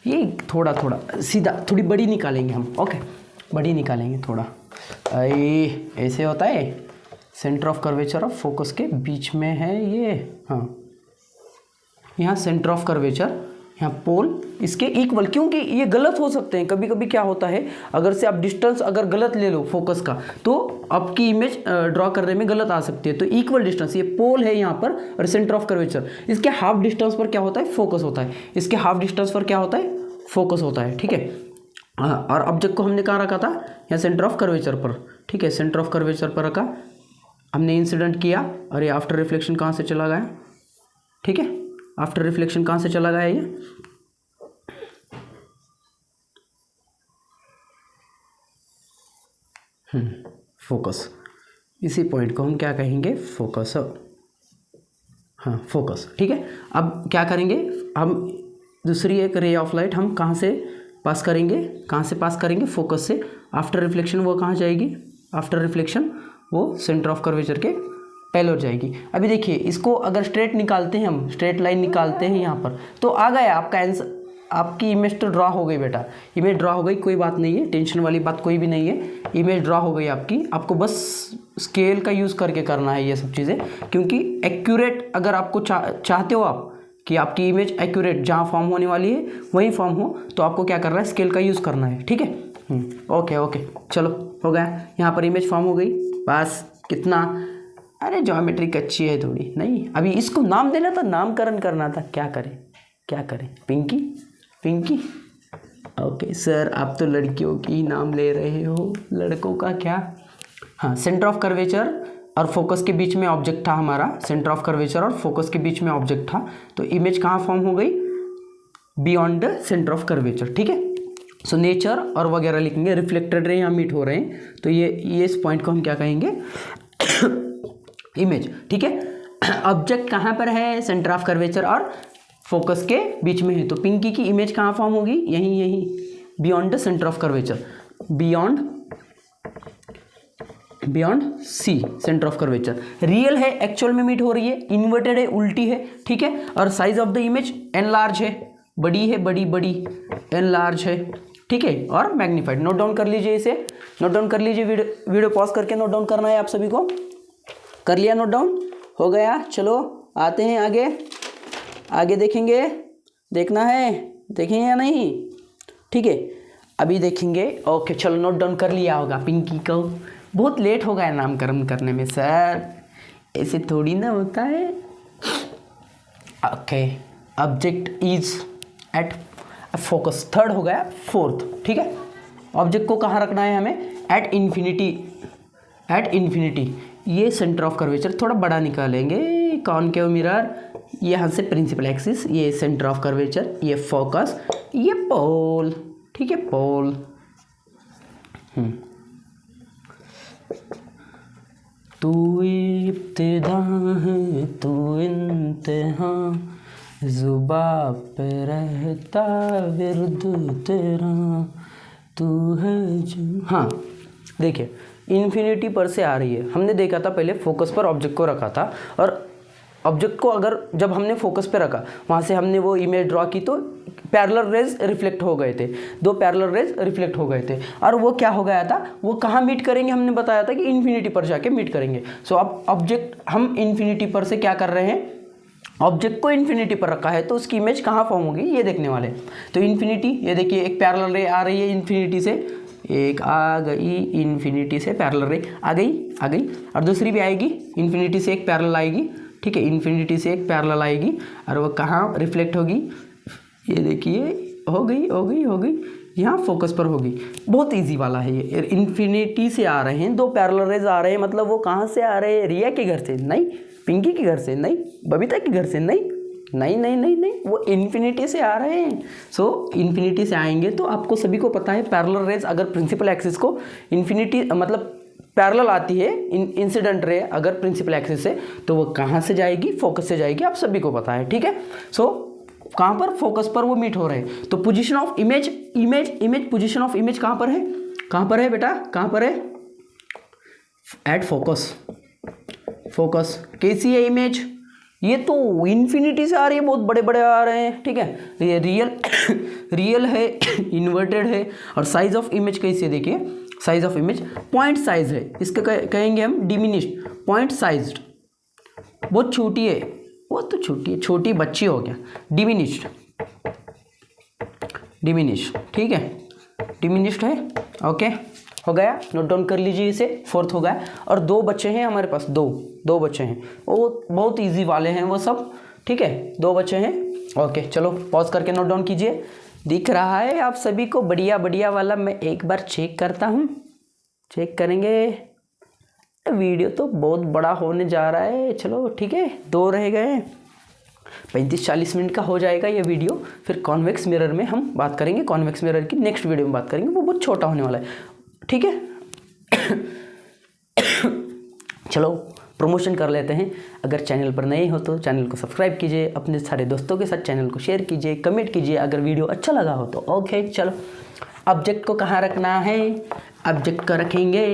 ये थोड़ा सीधा, थोड़ी बड़ी निकालेंगे हम, ओके बड़ी निकालेंगे थोड़ा, ऐसे होता है, centre of curvature of focus के बीच में है ये, हाँ यहाँ सेंटर ऑफ कर्वेचर, यहाँ पोल इसके इक्वल, क्योंकि ये गलत हो सकते हैं, कभी कभी क्या होता है, अगर से आप डिस्टेंस अगर गलत ले लो फोकस का, तो आपकी इमेज ड्रॉ करने में गलत आ सकती है। तो इक्वल डिस्टेंस, ये पोल है यहाँ पर और सेंटर ऑफ कर्वेचर, इसके हाफ डिस्टेंस पर क्या होता है, फोकस होता है, इसके हाफ डिस्टेंस पर क्या होता है, फोकस होता है, ठीक है। और ऑब्जेक्ट को हमने कहाँ रखा था, यहाँ सेंटर ऑफ कर्वेचर पर, ठीक है, सेंटर ऑफ कर्वेचर पर रखा हमने, इंसिडेंट किया, और ये आफ्टर रिफ्लेक्शन कहाँ से चला गया, ठीक है, आफ्टर रिफ्लेक्शन कहाँ से चला गया ये, फोकस, इसी पॉइंट को हम क्या कहेंगे, फोकस, हाँ फोकस, ठीक है। अब क्या करेंगे हम, दूसरी एक रे ऑफ लाइट हम कहाँ से पास करेंगे, फोकस से, आफ्टर रिफ्लेक्शन वो कहाँ जाएगी, आफ्टर रिफ्लेक्शन वो सेंटर ऑफ कर्वेचर के पहले हो जाएगी। अभी देखिए इसको अगर स्ट्रेट निकालते हैं, हम स्ट्रेट लाइन निकालते हैं यहाँ पर, तो आ गया आपका आंसर। आपकी इमेज तो ड्रॉ हो गई बेटा, इमेज ड्रॉ हो गई, कोई बात नहीं है, टेंशन वाली बात कोई भी नहीं है, इमेज ड्रॉ हो गई आपकी। आपको बस स्केल का यूज़ करके करना है ये सब चीज़ें, क्योंकि एक्यूरेट अगर आपको चाहते हो आप कि आपकी इमेज एक्यूरेट जहाँ फॉर्म होने वाली है वहीं फॉर्म हो, तो आपको क्या करना है, स्केल का यूज़ करना है, ठीक है। ओके ओके, चलो हो गया, यहाँ पर इमेज फॉर्म हो गई, बस कितना, अरे ज्योमेट्रिक अच्छी है थोड़ी, नहीं अभी इसको नाम देना था, नामकरण करना था, क्या करें, पिंकी पिंकी। ओके सर, आप तो लड़कियों की ही नाम ले रहे हो, लड़कों का क्या। हाँ, सेंटर ऑफ कर्वेचर और फोकस के बीच में ऑब्जेक्ट था हमारा, सेंटर ऑफ कर्वेचर और फोकस के बीच में ऑब्जेक्ट था, तो इमेज कहाँ फॉर्म हो गई, beyond the centre of curvature, ठीक है। सो नेचर और वगैरह लिखेंगे, रिफ्लेक्टेड रे यहाँ मीट हो रहे हैं, तो ये इस पॉइंट को हम क्या कहेंगे, इमेज, ठीक है। ऑब्जेक्ट कहाँ पर है, सेंटर ऑफ कर्वेचर और फोकस के बीच में है, तो पिंकी की इमेज कहाँ फॉर्म होगी, यहीं beyond the centre of curvature, beyond C centre of curvature. Real है, एक्चुअल में मीट हो रही है, इन्वर्टेड है, उल्टी है, ठीक है। और size of the image enlarge है, बड़ी है, बड़ी एनलार्ज है, ठीक है, और मैग्नीफाइड। नोट डाउन कर लीजिए, इसे नोट डाउन कर लीजिए, वीडियो पॉज करके नोट डाउन करना है आप सभी को। कर लिया नोट डाउन, हो गया। चलो आते हैं आगे देखेंगे, देखना है, देखें या नहीं, ठीक है, अभी देखेंगे। ओके चलो, नोट डाउन कर लिया होगा पिंकी को, बहुत लेट हो गया नामकरण करने में सर, ऐसे थोड़ी ना होता है। Okay, object is at focus, third हो गया, फोर्थ, ठीक है। ऑब्जेक्ट को कहाँ रखना है हमें, एट इन्फिनिटी, ये सेंटर ऑफ कर्वेचर थोड़ा बड़ा निकालेंगे, कॉनकेव मिरर, यहाँ से प्रिंसिपल एक्सिस, ये सेंटर ऑफ कर्वेचर, ये फोकस, ये पोल, ठीक है, पोल। तू इब्तिदा है, तू इंतहा, जुबां पे रहता विर्द तेरा, तू है जो। हाँ देखिए, इन्फिनिटी पर से आ रही है, हमने देखा था पहले फोकस पर ऑब्जेक्ट को रखा था, और ऑब्जेक्ट को अगर जब हमने फोकस पे रखा, वहाँ से हमने वो इमेज ड्रॉ की, तो पैरेलल रेज रिफ्लेक्ट हो गए थे, दो पैरेलल रेज रिफ्लेक्ट हो गए थे, और वो क्या हो गया था, वो कहाँ मीट करेंगे, हमने बताया था कि इन्फिनिटी पर जाके मीट करेंगे। सो अब ऑब्जेक्ट हम इन्फिनिटी पर से क्या कर रहे हैं, ऑब्जेक्ट को इन्फिनिटी पर रखा है, तो उसकी इमेज कहाँ फॉर्म होगी ये देखने वाले। तो इन्फिनिटी, ये देखिए एक पैरेलल रे आ रही है इन्फिनिटी से, एक आ गई इन्फिनिटी से पैरेलल रे आ गई, और दूसरी भी आएगी इन्फिनिटी से, एक पैरेलल आएगी, ठीक है, इन्फिनिटी से एक पैरेलल आएगी, और वो कहाँ रिफ्लेक्ट होगी, ये देखिए, हो गई, यहाँ फोकस पर होगी। बहुत इजी वाला है ये, इन्फिनिटी से आ रहे हैं, दो पैरेलल रेज आ रहे हैं, मतलब वो कहाँ से आ रहे हैं, रिया के घर से नहीं, पिंकी के घर से नहीं, बबीता के घर से नहीं, वो इन्फिनिटी से आ रहे हैं। सो इन्फिनिटी से आएंगे, तो आपको सभी को पता है पैरेलल रेज अगर प्रिंसिपल एक्सिस को इन्फिनिटी मतलब पैरेलल आती है, इंसिडेंट रे अगर प्रिंसिपल एक्सिस से, तो वो कहाँ से जाएगी, फोकस से जाएगी, आप सभी को पता है, ठीक है। सो कहाँ पर, फोकस पर वो मीट हो रहे हैं, तो position of image position of image कहाँ पर है बेटा, कहाँ पर है, एट फोकस। कैसी है इमेज, ये तो इन्फिनिटी से आ रही है, बहुत बड़े बड़े आ रहे हैं, ठीक है। ये रियल है, इन्वर्टेड है, और साइज ऑफ इमेज कैसी है, देखिए size of image point size है, इसका कहेंगे हम डिमिनिश्ड, पॉइंट साइज्ड, बहुत छोटी है, वो तो छोटी बच्ची हो गया, डिमिनिश्ड, ठीक है, डिमिनिश्ड है। ओके हो गया, नोट डाउन कर लीजिए इसे, फोर्थ हो गया। और दो बच्चे हैं हमारे पास, दो बच्चे हैं, वो बहुत इजी वाले हैं वो सब, ठीक है, दो बच्चे हैं। ओके चलो पॉज करके नोट डाउन कीजिए, दिख रहा है आप सभी को बढ़िया वाला, मैं एक बार चेक करता हूँ, चेक करेंगे, वीडियो तो बहुत बड़ा होने जा रहा है, चलो ठीक है, 2 रह गए, 35-40 मिनट का हो जाएगा ये वीडियो। फिर कॉन्वेक्स मिरर में हम बात करेंगे, कॉन्वेक्स मिरर की नेक्स्ट वीडियो में बात करेंगे, वो बहुत छोटा होने वाला है, ठीक है। चलो प्रमोशन कर लेते हैं, अगर चैनल पर नए हो तो चैनल को सब्सक्राइब कीजिए, अपने सारे दोस्तों के साथ चैनल को शेयर कीजिए, कमेंट कीजिए अगर वीडियो अच्छा लगा हो तो। ओके चलो, ऑब्जेक्ट को कहाँ रखना है, ऑब्जेक्ट को रखेंगे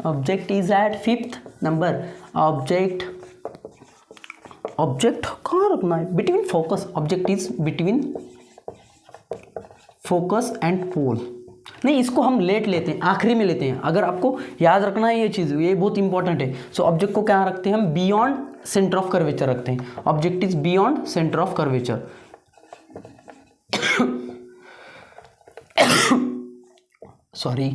object is at 5th number. Object कहाँ रखना है? Between focus. Object is between focus and pole. नहीं, इसको हम लेट लेते हैं, आखिरी में लेते हैं। अगर आपको याद रखना है ये चीज़, ये बहुत इंपॉर्टेंट है। सो ऑब्जेक्ट को क्या रखते हैं हम? बियॉन्ड सेंटर ऑफ कर्वेचर रखते हैं। Object is beyond centre of curvature. Sorry,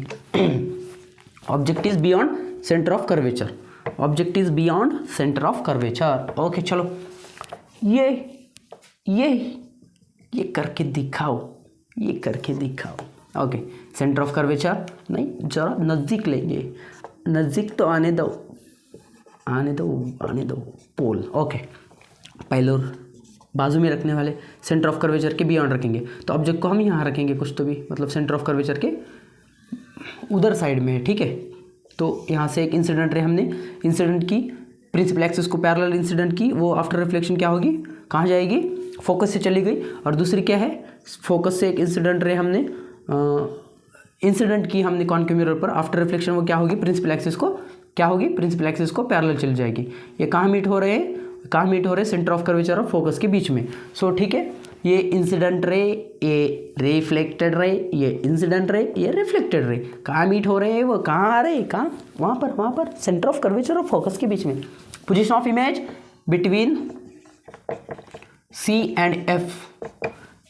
object is beyond centre of curvature. Object is beyond centre of curvature. Okay, चलो ये करके दिखाओ, ये करके दिखाओ। ओके, सेंटर ऑफ कर्वेचर नहीं, जरा नज़दीक लेंगे, नज़दीक तो आने दो, आने दो पोल। ओके, पहले और बाजू में रखने वाले सेंटर ऑफ कर्वेचर के बियॉन्ड रखेंगे, तो ऑब्जेक्ट को हम यहाँ रखेंगे कुछ तो भी, मतलब सेंटर ऑफ कर्वेचर के उधर साइड में है, ठीक है। तो यहाँ से एक इंसिडेंट रे, हमने इंसिडेंट की प्रिंसिपल एक्सिस को पैरेलल इंसिडेंट की, वो आफ्टर रिफ्लेक्शन क्या होगी, कहाँ जाएगी? फोकस से चली गई। और दूसरी क्या है? फोकस से एक इंसिडेंट रे हमने इंसिडेंट की हमने कॉन्केव मिरर पर, आफ्टर रिफ्लेक्शन वो क्या होगी? प्रिंसिपल एक्सिस को क्या होगी? प्रिंसिपल एक्सिस को पैरेलल चली जाएगी। ये कहाँ मीट हो रहे हैं? कहाँ मीट हो रहे हैं? सेंटर ऑफ कर्वेचर और फोकस के बीच में। सो ठीक है, ये इंसिडेंट रे, ये रिफ्लेक्टेड रे, ये इंसिडेंट रे, ये रिफ्लेक्टेड रे कहाँ मीट हो रहे हैं? वो कहाँ आ रहे हैं? कहाँ? वहाँ पर सेंटर ऑफ कर्वेचर और फोकस के बीच में। Position of image between C and F,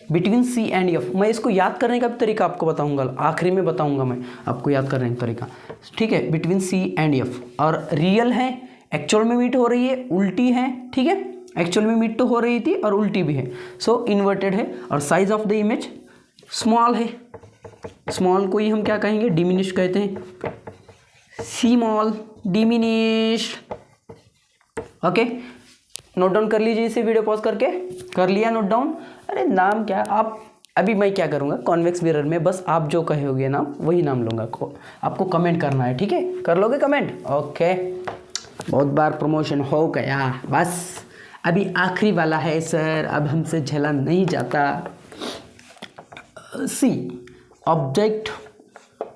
between C and F. मैं इसको याद करने का भी तरीका आपको बताऊंगा, आखिरी में बताऊंगा मैं आपको याद करने का तरीका, ठीक है। बिटवीन सी एंड एफ, और रियल है, एक्चुअल में मीट हो रही है, उल्टी है, ठीक है। एक्चुअल में मीट तो हो रही थी और उल्टी भी है, सो इन्वर्टेड है। और size of the image small है, स्मॉल को ही हम क्या कहेंगे? डिमिनिश कहते हैं, small diminish. Okay, note down कर लीजिए इसे, वीडियो पॉज करके। कर लिया नोट डाउन? अरे नाम क्या आप, अभी मैं क्या करूँगा कॉन्वेक्स मिरर में, बस आप जो कहोगे नाम वही नाम लूँगा। आपको कमेंट करना है, ठीक है? कर लोगे कमेंट? ओके, बहुत बार प्रमोशन हो गया, बस अभी आखिरी वाला है सर, अब हमसे झेला नहीं जाता। सी ऑब्जेक्ट,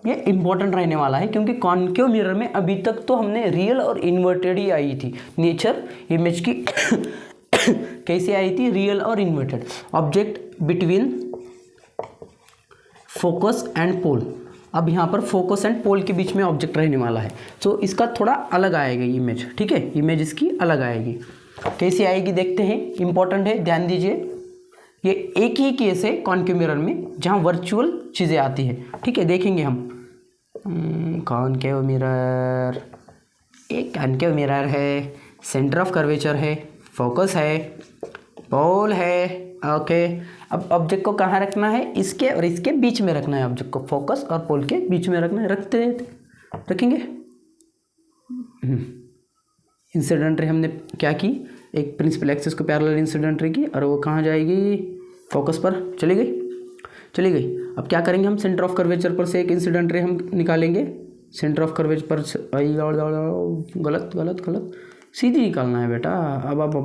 ये इम्पोर्टेंट रहने वाला है क्योंकि कॉन्केव मिरर में अभी तक तो हमने रियल और इन्वर्टेड ही आई थी नेचर इमेज की। कैसे आई थी? रियल और inverted. Object between focus and pole, अब यहाँ पर फोकस एंड पोल के बीच में ऑब्जेक्ट रहने वाला है, तो इसका थोड़ा अलग आएगा इमेज, ठीक है। इमेज इसकी अलग आएगी, कैसे आएगी देखते हैं, इंपॉर्टेंट है, ध्यान दीजिए। ये एक ही केस है कॉन्केव मिरर में जहाँ वर्चुअल चीज़ें आती है, ठीक है। देखेंगे हम कॉन्केव मिरर, एक कॉन्केव मिरर है, सेंटर ऑफ कर्वेचर है, फोकस है, पोल है। ओके, अब ऑब्जेक्ट को कहाँ रखना है? इसके और इसके बीच में रखना है ऑब्जेक्ट को, फोकस और पोल के बीच में रखना है। रखेंगे। इंसिडेंट रे हमने क्या की? एक प्रिंसिपल एक्सिस को पैरेलल इंसिडेंट रे की, और वो कहाँ जाएगी? फोकस पर चली गई। अब क्या करेंगे हम? सेंटर ऑफ कर्वेचर पर से एक इंसिडेंट रे हम निकालेंगे। सेंटर ऑफ कर्वेचर पर गलत सीधी निकालना है बेटा। अब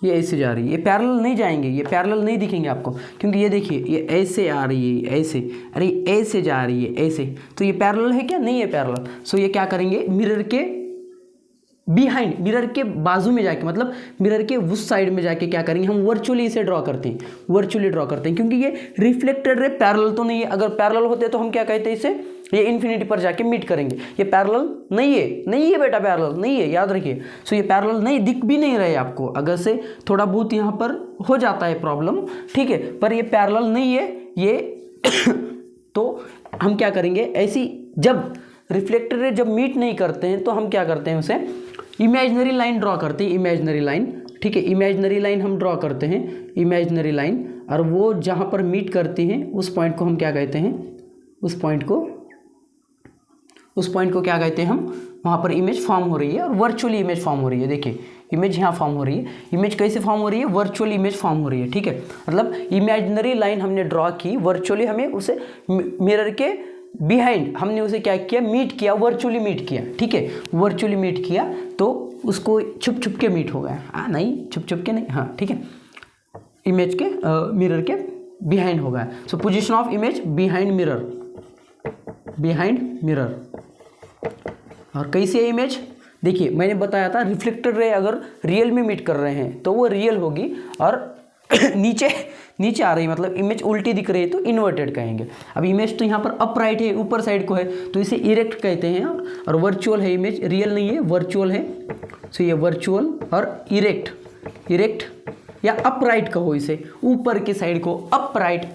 ये ऐसे जा रही है, ये पैरेलल नहीं जाएंगे, ये पैरेलल नहीं दिखेंगे आपको, क्योंकि ये देखिए ये ऐसे आ रही है, ऐसे, अरे ऐसे जा रही है, ऐसे, तो ये पैरेलल है क्या? नहीं है पैरेलल। सो ये क्या करेंगे? मिरर के बिहाइंड, मिरर के बाजू में जाके, मतलब मिरर के उस साइड में जाके क्या करेंगे हम? वर्चुअली इसे ड्रॉ करते हैं, क्योंकि ये रिफ्लेक्टेड रे पैरेलल तो नहीं है। अगर पैरेलल होते तो हम क्या कहते हैं इसे? ये इन्फिनिटी पर जाके मीट करेंगे। ये पैरेलल नहीं है बेटा, पैरेलल नहीं है, याद रखिए। सो ये पैरेलल नहीं, दिख भी नहीं रहे आपको, अगर से थोड़ा बहुत यहाँ पर हो जाता है प्रॉब्लम, ठीक है, पर ये पैरेलल नहीं है ये। तो हम क्या करेंगे? ऐसी जब रिफ्लेक्टेड रे जब मीट नहीं करते हैं तो हम क्या करते हैं? उसे इमेजिनरी लाइन ड्रॉ करते हैं, इमेजिनरी लाइन, ठीक है। इमेजिनरी लाइन हम ड्रॉ करते हैं, इमेजिनरी लाइन, और वो जहाँ पर मीट करती हैं उस पॉइंट को हम क्या कहते हैं? उस पॉइंट को क्या कहते हैं हम? वहाँ पर इमेज फॉर्म हो रही है और वर्चुअली इमेज फॉर्म हो रही है। देखिए इमेज यहाँ फॉर्म हो रही है। इमेज कैसे फॉर्म हो रही है? वर्चुअली इमेज फॉर्म हो रही है, ठीक है। मतलब इमेजिनरी लाइन हमने ड्रॉ की, वर्चुअली हमें उसे मिरर के बिहाइंड हमने उसे क्या किया? मीट किया, वर्चुअली मीट किया, ठीक है। वर्चुअली मीट किया तो उसको छुप छुप के मीट हो गया। हाँ नहीं, छुप छुप के नहीं, हाँ ठीक है, इमेज के मिरर के बिहाइंड हो गया। सो position of image behind mirror, behind mirror. और कैसी है इमेज, देखिए मैंने बताया था रिफ्लेक्टेड रे अगर रियल में मीट कर रहे हैं तो वो रियल होगी, और नीचे आ रही मतलब इमेज उल्टी दिख रही है तो इन्वर्टेड कहेंगे। अब इमेज तो यहाँ पर अपराइट है, ऊपर साइड को है तो इसे इरेक्ट कहते हैं, और वर्चुअल है इमेज, रियल नहीं है वर्चुअल है। सो ये वर्चुअल और इरेक्ट या अपराइट कहो इसे, ऊपर की साइड को अपराइट,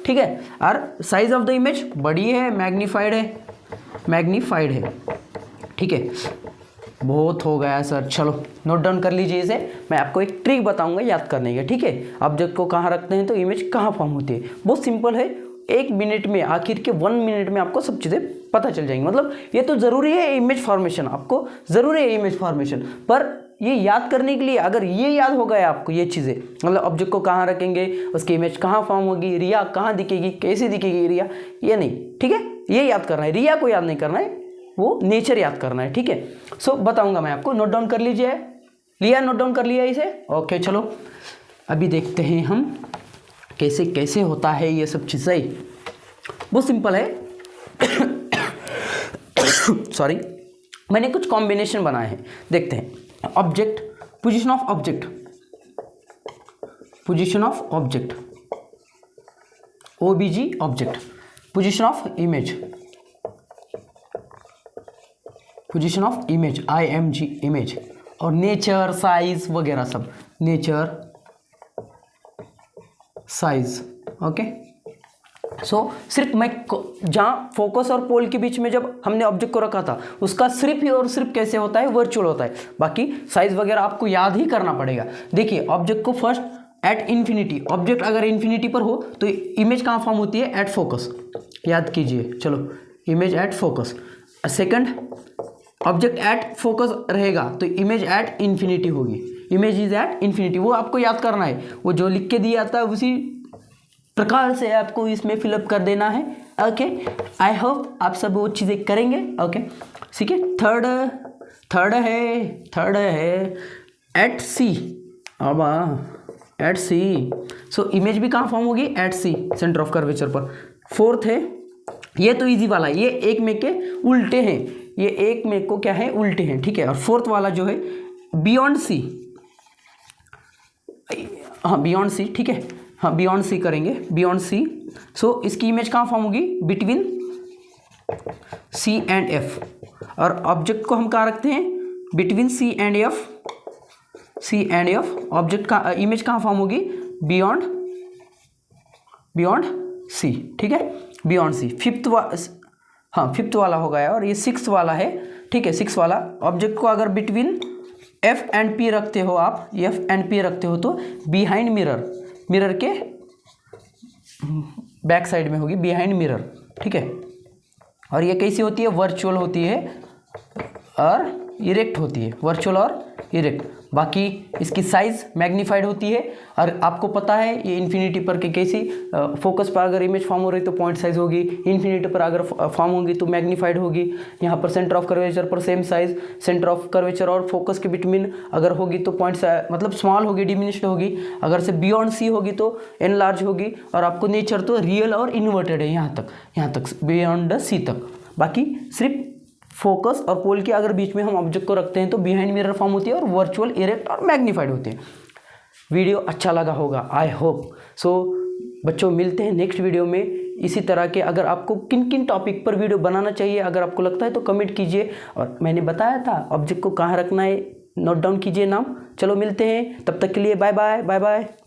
ठीक है। और साइज ऑफ द इमेज बड़ी है, मैग्नीफाइड है, ठीक है। बहुत हो गया सर, चलो नोट डाउन कर लीजिए इसे। मैं आपको एक ट्रिक बताऊंगा याद करने का, ठीक है। ऑब्जेक्ट को कहाँ रखते हैं तो इमेज कहाँ फॉर्म होती है, बहुत सिंपल है। 1 मिनट में, आखिर के 1 मिनट में आपको सब चीज़ें पता चल जाएंगी। मतलब ये तो ज़रूरी है इमेज फॉर्मेशन, आपको ज़रूरी है इमेज फॉर्मेशन, पर ये याद करने के लिए अगर ये याद हो गया आपको ये चीज़ें, मतलब ऑब्जेक्ट को कहाँ रखेंगे, उसकी इमेज कहाँ फॉर्म होगी, रिया कहाँ दिखेगी, कैसे दिखेगी रिया, ये नहीं, ठीक है। ये याद करना है, रिया को याद नहीं करना है, वो नेचर याद करना है, ठीक है। सो बताऊंगा मैं आपको, नोट डाउन कर लीजिए। लिया, नोट डाउन कर लिया इसे, ओके। चलो अभी देखते हैं हम कैसे कैसे होता है ये सब चीज़ें। बहुत सिंपल है सॉरी, मैंने कुछ कॉम्बिनेशन बनाए हैं, देखते हैं। Object, position of object, OBG object, position of image, IMG image, और नेचर, साइज वगैरह सब, नेचर, साइज, ओके। सो सिर्फ मैं जहाँ फोकस और पोल के बीच में जब हमने ऑब्जेक्ट को रखा था उसका सिर्फ ही और सिर्फ कैसे होता है, वर्चुअल होता है। बाकी साइज वगैरह आपको याद ही करना पड़ेगा। देखिए ऑब्जेक्ट को फर्स्ट एट इन्फिनिटी, ऑब्जेक्ट अगर इन्फिनिटी पर हो तो इमेज कहाँ फॉर्म होती है, एट फोकस, याद कीजिए। चलो image at focus. Second, object at focus रहेगा तो इमेज एट इन्फिनिटी होगी, इमेज इज एट इन्फिनिटी, वो आपको याद करना है। वो जो लिख के दिया था उसी प्रकार से आपको इसमें फिलअप कर देना है, ओके। आई होप आप सब वो चीज़ें करेंगे, ओके, ठीक है। थर्ड है एट सी, अब एट सी, सो इमेज भी कहाँ फॉर्म होगी, at C, centre of curvature पर। फोर्थ है, ये तो इजी वाला, ये एक में के उल्टे हैं, ये एक में को क्या है, उल्टे हैं, ठीक है। और फोर्थ वाला जो है बियॉन्ड सी, हाँ बियॉन्ड सी, ठीक है, हाँ बियॉन्ड सी करेंगे, बियॉन्ड सी। सो इसकी इमेज कहाँ फॉर्म होगी, बिटवीन C एंड F, और ऑब्जेक्ट को हम कहाँ रखते हैं, between C and F, object का इमेज कहाँ फॉर्म होगी, बियॉन्ड C, ठीक है, बियॉन्ड C। फिफ्थ वाला हो गया, और ये 6th वाला है, ठीक है। 6th वाला ऑब्जेक्ट को अगर बिटवीन F एंड P रखते हो आप, F एंड P रखते हो तो बिहाइंड मिरर के बैक साइड में होगी, बिहाइंड मिरर, ठीक है। और ये कैसी होती है, वर्चुअल होती है और इरेक्ट होती है, वर्चुअल और इरेक्ट। बाकी इसकी साइज मैग्नीफाइड होती है, और आपको पता है ये इन्फिनिटी पर के कैसी, फोकस पर अगर इमेज फॉर्म हो रही तो पॉइंट साइज होगी, इन्फिनिटी पर अगर फॉर्म होगी तो मैग्नीफाइड होगी। यहाँ पर सेंटर ऑफ कर्वेचर पर same size, centre of curvature और फोकस के बिटवीन अगर होगी तो पॉइंट मतलब स्मॉल होगी, डिमिनिश्ड होगी। अगर से बियॉन्ड सी होगी तो एनलार्ज होगी। और आपको नेचर तो रियल और इन्वर्टेड है यहाँ तक बियॉन्ड सी तक। बाकी सिर्फ फोकस और पोल के अगर बीच में हम ऑब्जेक्ट को रखते हैं तो बिहाइंड मिरर फॉर्म होती है, और वर्चुअल, इरेक्ट और मैग्नीफाइड होती है। वीडियो अच्छा लगा होगा, आई होप सो। बच्चों मिलते हैं नेक्स्ट वीडियो में इसी तरह के। अगर आपको किन किन टॉपिक पर वीडियो बनाना चाहिए अगर आपको लगता है तो कमेंट कीजिए। और मैंने बताया था ऑब्जेक्ट को कहाँ रखना है, नोट डाउन कीजिए नाम। चलो मिलते हैं, तब तक के लिए बाय बाय।